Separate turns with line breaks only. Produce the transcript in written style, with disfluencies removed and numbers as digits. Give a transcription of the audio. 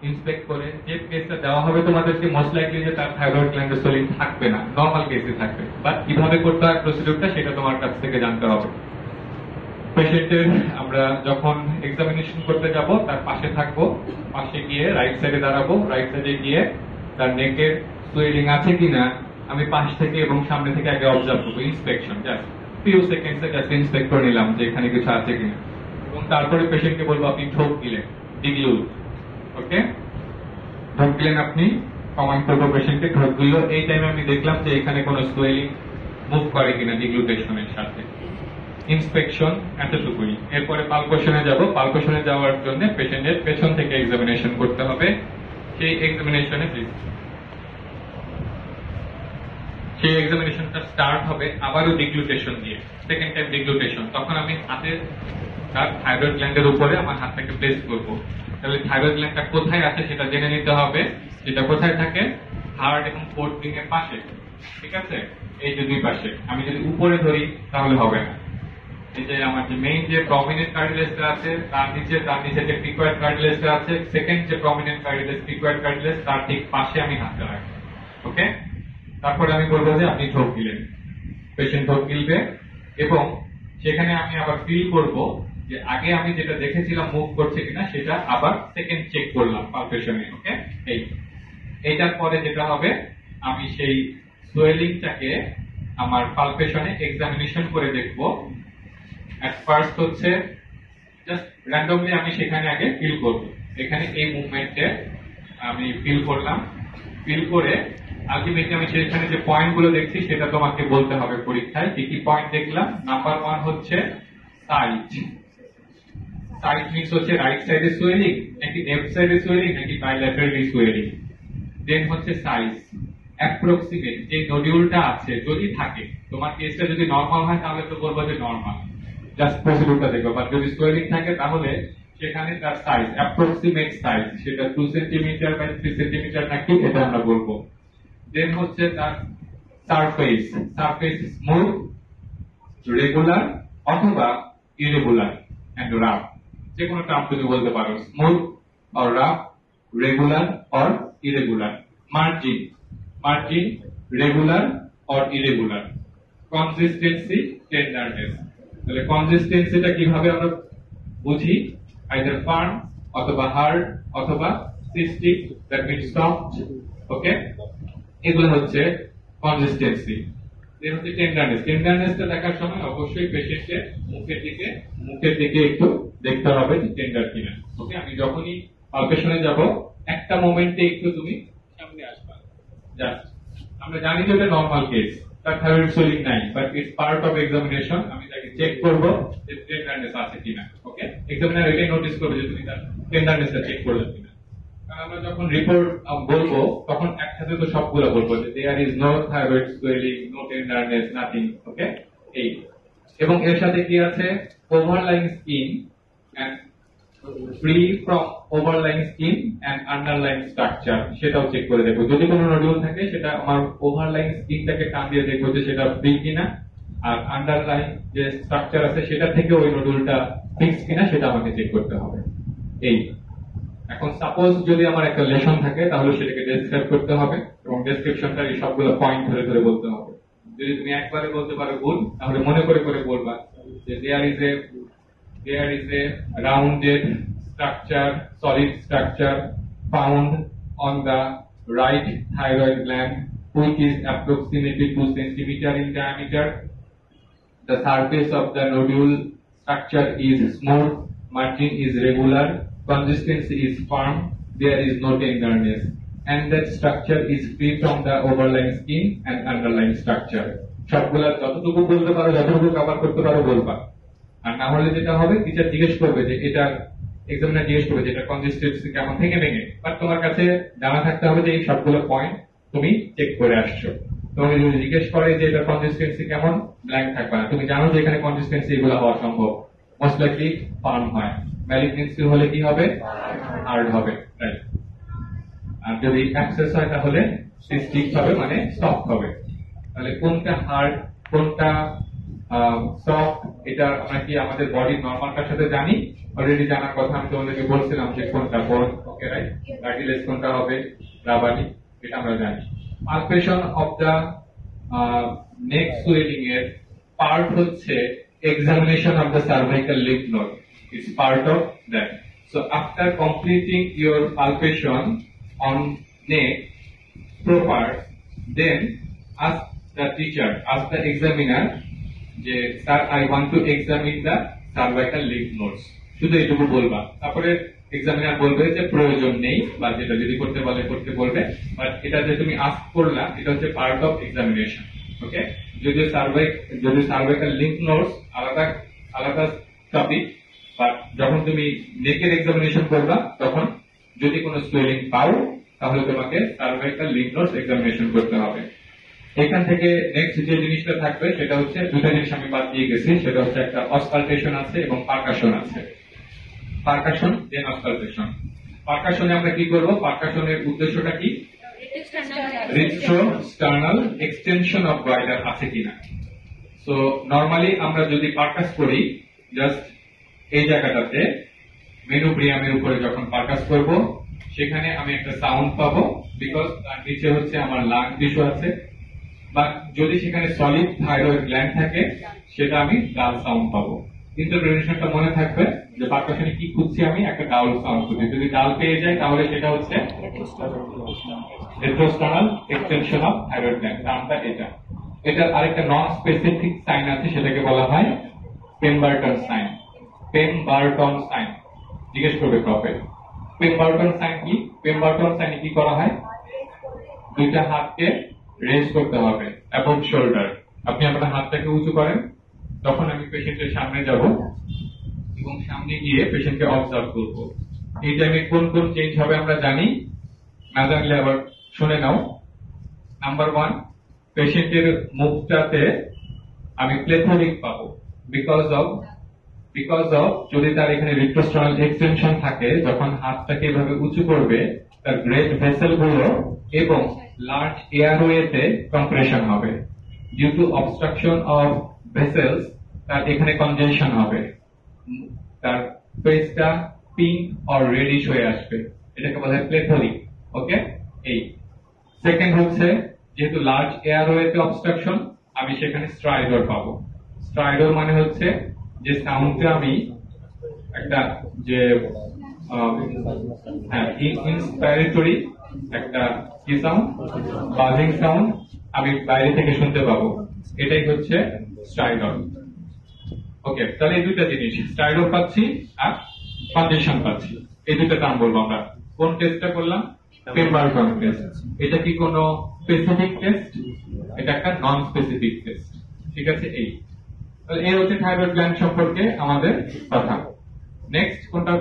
Inspect করে যে কেসটা দেওয়া হবে তোমাদেরকে মোস্ট লাইকলি যে তার থাইরয়েড গ্ল্যান্ডে সোয়েলিং থাকবে না, নর্মাল কেসে থাকবে, বাট কিভাবে করতে হয় প্রসিডিউরটা সেটা তোমার কাছ থেকে জানতে হবে। পেশেন্টের আমরা যখন এক্সামিনেশন করতে যাব তার পাশে থাকবো, পাশে গিয়ে রাইট সাইডে দাঁড়াবো, রাইট সাইডে গিয়ে তার নেকের সোয়েলিং আছে কিনা আমি পাশ থেকে এবং সামনে থেকে আগে অবজার্ভ করবো, ইন্সপেকশন জাস্ট ফিউ সেকেন্ডসে জাস্ট ইন্সপেক্ট করে নিলাম যে এখানে কিছু আছে কিনা, এবং তারপরে পেশেন্টকে বলবো আপনি ঢোক দিলেন, ডিগলুল, ওকে, ঢোক দিলেন আপনি, কমান্ড করবো পেশেন্টকে ঢোক দিল, এই টাইমে আমি দেখলাম যে এখানে কোনো সোয়েলিং মুভ করে কিনা ডিগ্লুটেশনের সাথে, ইন্সপেকশন এতটুকুই। এরপরে পালপেশনে যাব, পালপেশনে যাওয়ার জন্য পেশেন্টের পেছন থেকে এক্সামিনেশন করতে হবে। সেই এক্সামিনেশনটা স্টার্ট হবে আবারও ডিগ্লুটেশন দিয়ে, সেকেন্ড টাইম ডিগ্লুটেশন। তখন আমি হাতে তার থাইরয়েড গ্ল্যান্ডের উপরে আমার হাতটাকে প্লেস করব। তাহলে থাইরয়েড গ্ল্যান্ডটা কোথায় আছে সেটা জেনে নিতে হবে, যেটা কোথায় থাকে, হার্ট এবং ফোর্থ রিং এর পাশে, ঠিক আছে, এই যে দুই পাশে। আমি যদি উপরে ধরি তাহলে হবে না, এই যে আমার যে মেইন যে প্রমিনেন্ট কার্টিলেজটা আছে তার নিচে যে পিকোয়েড কার্টিলেজটা আছে, সেকেন্ড যে প্রমিনেন্ট কার্টিলেজ পিকোয়েড কার্টিলেজ তার ঠিক পাশে আমি হাতটা রাখবো, ওকে। তারপরে আমি বলবো যে আপনি ঢোক দিলেন, পেশেন্ট ঢোক গিলবে, এবং সেখানে আমি আবার ফিল করব যে আগে আমি যেটা দেখেছিলাম মুভ করছে কিনা সেটা আবার সেকেন্ড চেক করলাম পালপেশনে, ওকে। এইটার পরে যেটা হবে আমি সেই সোয়েলিংটাকে আমার পালপেশনে এক্সামিনেশন করে দেখব। এট ফার্স্ট হচ্ছে জাস্ট র্যান্ডমলি আমি সেখানে আগে ফিল করব, এখানে এই মুভমেন্টে আমি ফিল করলাম, ফিল করে আলটিমেটলি আমি সেখানে যে পয়েন্টগুলো দেখছি সেটা তোমাকে বলতে হবে পরীক্ষায় কি কি পয়েন্ট দেখলাম। নাম্বার 1 হচ্ছে সাইট, সাইট মিন্স হচ্ছে রাইট সাইডে সোয়েলিং নাকি লেফট সাইডে সোয়েলিং নাকি বাইল্যাটারালি সোয়েলিং। দেন হচ্ছে সাইজ, অ্যাপ্রক্সিমেট যে নডিউলটা আছে যদি থাকে, তোমার কেসটা যদি নরমাল হয় তাহলে তো বলবো যে নরমাল, জাস্ট প্রসিডিউরটা দেখো, বাট যদি সোয়েলিং থাকে তাহলে সেখানে তার সাইজ, অ্যাপ্রক্সিমেট সাইজ, সেটা 2 সেন্টিমিটার বাই 3 সেন্টিমিটার নাকি এটা আমরা বলবো। দেন হচ্ছে তার সারফেস, সারফেস স্মুথ, রেগুলার অথবা ইরেগুলার এন্ড রাফ, যে কোনো টার্ম তুমি বলতে পারো, smooth or rough, regular or irregular. Margin, margin regular or irregular. Consistency, tenderness. তাহলে কনসিস্টেন্সিটা কিভাবে আমরা বুঝি, আইদার ফার্ম অথবা হার্ড অথবা সিস্টিক, দ্যাট মিন্স সফট, ওকে, এগুলো হচ্ছে কনসিস্টেন্সি। দেন হচ্ছে টেন্ডারনেস, টেন্ডারনেসটা দেখার সময় অবশ্যই পেশেন্টের মুখের দিকে একটু দেখতে হবে যে টেন্ডার কিনা, ওকে। আমি যখনই পালপেশনে যাব একটা মোমেন্টে একটু তুমি সামনে আসবা, জাস্ট আমরা জানি যে এটা নরমাল কেস, তার থাইরয়েড সোয়েলিং নাই, but it's part of examination, আমি তাকে চেক করব যে টেন্ডারনেস আছে কিনা, ওকে। এক্সামিনার এটাই নোটিস করবে যে তুমি তার টেন্ডারনেসটা চেক করলে কিনা। কারণ আমরা যখন রিপোর্ট বলবো তখন একসাথে তো সবগুলো বলবো যে there is no thyroid swelling, no tenderness, nothing, okay. এই এবং এর সাথে কি আছে, overlying skin and free from overlying skin and underlying structure, সেটাও চেক করে দেখবো। যদি কোনো নডিউল থাকে সেটা আমার ওভারলাইং স্কিনটাকে টান দিয়ে দেখবো যে সেটা ফ্রি কিনা, আর আন্ডারলাইং যে স্ট্রাকচার আছে সেটা থেকে ওই নডিউলটা ফিক্স কিনা সেটা আমাকে চেক করতে হবে। এই এখন সাপোজ যদি আমার একটা লেশন থাকে তাহলে সেটাকে ডেসক্রাইব করতে হবে এবং ডেসক্রিপশনটা এই সবগুলো পয়েন্ট ধরে ধরে বলতে হবে। যদি তুমি একবারে বলতে পারো গুড, তাহলে মনে করে করে বলবা যে there is a rounded structure, solid structure found on the right thyroid gland which is approximately 2 centimeter in diameter. The surface of the nodule structure is smooth, margin is regular, consistency is firm, there is no tenderness, and that structure is free from the overlying skin and underlying structure. সবগুলা যতটুকু বলতে পারো, যতটুকু cover করতে পারো বলবা। আর না হলে যেটা হবে টিচার জিজ্ঞেস করবে যে এটা, এক্সামিনার জিজ্ঞেস করবে যে এটা কনসিস্টেন্সি কেমন ভেঙে ভেঙে, বাট তোমার কাছে জানা থাকতে হবে যে এই সবগুলো পয়েন্ট তুমি চেক করে আসছো। তোমাকে যদি জিজ্ঞেস করে যে এটা কনসিস্টেন্সি কেমন, ব্ল্যাঙ্ক থাকবে না, তুমি জানো যে এখানে কনসিস্টেন্সি এগুলো হওয়া সম্ভব, মোস্ট লাইকলি ফার্ম হয়, ম্যালিগনেন্সি হলে কি হবে, হার্ড হবে, রাইট। আর যদি অ্যাক্সেস হয় তাহলে সিস্টিক হবে, মানে সফট হবে। তাহলে কোনটা হার্ড কোনটা সফট, এটা আমরা কি আমাদের বডির নরমালটার সাথে জানি, অলরেডি জানার কথা আমি তোমাদেরকে বলছিলাম যে কোনটা ওকে রাইট, কার্টিলেজ কোনটা হবে, রাবারি, এটা আমরা জানি। Palpation of the neck swelling এর পার্ট হচ্ছে examination of the cervical lymph node, it's part of that. So after completing your palpation on neck proper, then ask the teacher, ask the examiner যে sir I want to examine the cervical lymph nodes, শুধু এটুকু বলবা। তারপরে examiner বলবে যে প্রয়োজন নেই, বা যেটা যদি করতে বলে করতে বলবে, বাট এটা যে তুমি আস্ক করলা এটা হচ্ছে পার্ট অফ এক্সামিনেশন। ওকে, যদি সার্ভাইকাল লিম্ফ নোডস আলাদা আলাদা টপিক, বাট যখন তুমি নেকের এক্সামিনেশন করবা তখন যদি কোনো সুয়েলিং পাও তাহলে তোমাকে সার্ভাইকাল লিম্ফ নোডস এক্সামিনেশন করতে হবে। এখান থেকে নেক্সট যে জিনিসটা থাকবে সেটা হচ্ছে দুটো জিনিস আমি বাদ দিয়ে গেছি, সেটা হচ্ছে একটা অসকালটেশন আছে এবং পারকাশন আছে। পারকাশন দেন অসকালটেশন। পারকাশনে আমরা কি করব, পারকাশনের উদ্দেশ্যটা কি, রিট্রোস্টার্নাল এক্সটেনশন অফ গয়টার আছে কিনা। সো নরমালি আমরা যদি পারকাস করি জাস্ট এই জায়গাটাতে মেনুব্রিয়ামের উপরে যখন পারকাস করব সেখানে আমি একটা সাউন্ড পাবো, বিকজ তার নিচে হচ্ছে আমার লাং টিস্যু আছে। বা যদি সেখানে সলিড থাইরয়েড গ্ল্যান্ড থাকে সেটা আমি ডাল সাউন্ড পাবো। ইন্টারপ্রিটেশনটা মনে থাকবে যে পারকাশনে কি খুঁজছি, আমি একটা ডাউল সাউন্ড খুঁজছি। যদি ডাল পেয়ে যাই তাহলে সেটা হচ্ছে রেট্রোস্টার্নাল এক্সটেনশন অফ থাইরয়েড গ্ল্যান্ড, নামটা এটা। এটার আরেকটা নন স্পেসিফিক সাইন আছে, সেটাকে বলা হয় পেমবার্টন সাইন। পেমবার্টন সাইন জিজ্ঞেস করবে প্রফেট পেমবার্টন সাইন কি। পেমবার্টন সাইনে কি করা হয়, দুইটা হাতকে রেজ করতে হবে অ্যাবভ শোল্ডার। আপনি আপনার হাতটাকে উঁচু করেন, তখন আমি পেশেন্টের সামনে যাব এবং সামনে গিয়ে পেশেন্টকে অবজার্ভ করব। এই টাইমে কোন কোন চেঞ্জ হবে আমরা জানি, না জানলে আবার শুনে নাও। নাম্বার 1, পেশেন্টের মুখটাতে আমি প্লেথরিক পাবো, বিকজ অফ যদি তার এখানে রিট্রোস্টার্নাল এক্সটেনশন থাকে, যখন হাতটাকে এভাবে উঁচু করবে তার গ্রেট ভেসেল গুলো এবং লার্জ এয়ারওয়েতে কম্প্রেশন হবে। Due to obstruction of vessels তার এখানে কনজেশন হবে, তার ফেসটা পিঙ্ক অর রেডিশ হয়ে আসবে, এটাকে বলা হয় প্লেথরিক। ওকে, এই সেকেন্ড হচ্ছে যেহেতু লার্জ এয়ারওয়েতে অবস্ট্রাকশন, আমি সেখানে স্ট্রাইডর পাবো। স্ট্রাইডর মানে হচ্ছে যে সাউন্ডটা আমি একটা যে ইন্সপাইরেটরি একটা কি সাউন্ড, বাজিং সাউন্ড আমি বাইরে থেকে শুনতে পাবো, এটাই হচ্ছে স্ট্রাইডর। ওকে, তাহলে এই দুইটা জিনিস, স্ট্রাইডর পাচ্ছি আর কনজেশন পাচ্ছি, এই দুইটা নাম বলবো আমরা। কোন টেস্টটা করলাম, পেমবার্টন টেস্ট। এটা কি কোনো স্পেসিফিক টেস্ট, এটা একটা নন স্পেসিফিক টেস্ট। ঠিক আছে, এই হচ্ছে থাইরয়েড গ্ল্যান্ড সম্পর্কে আমাদের কথা। নেক্সট কোনটা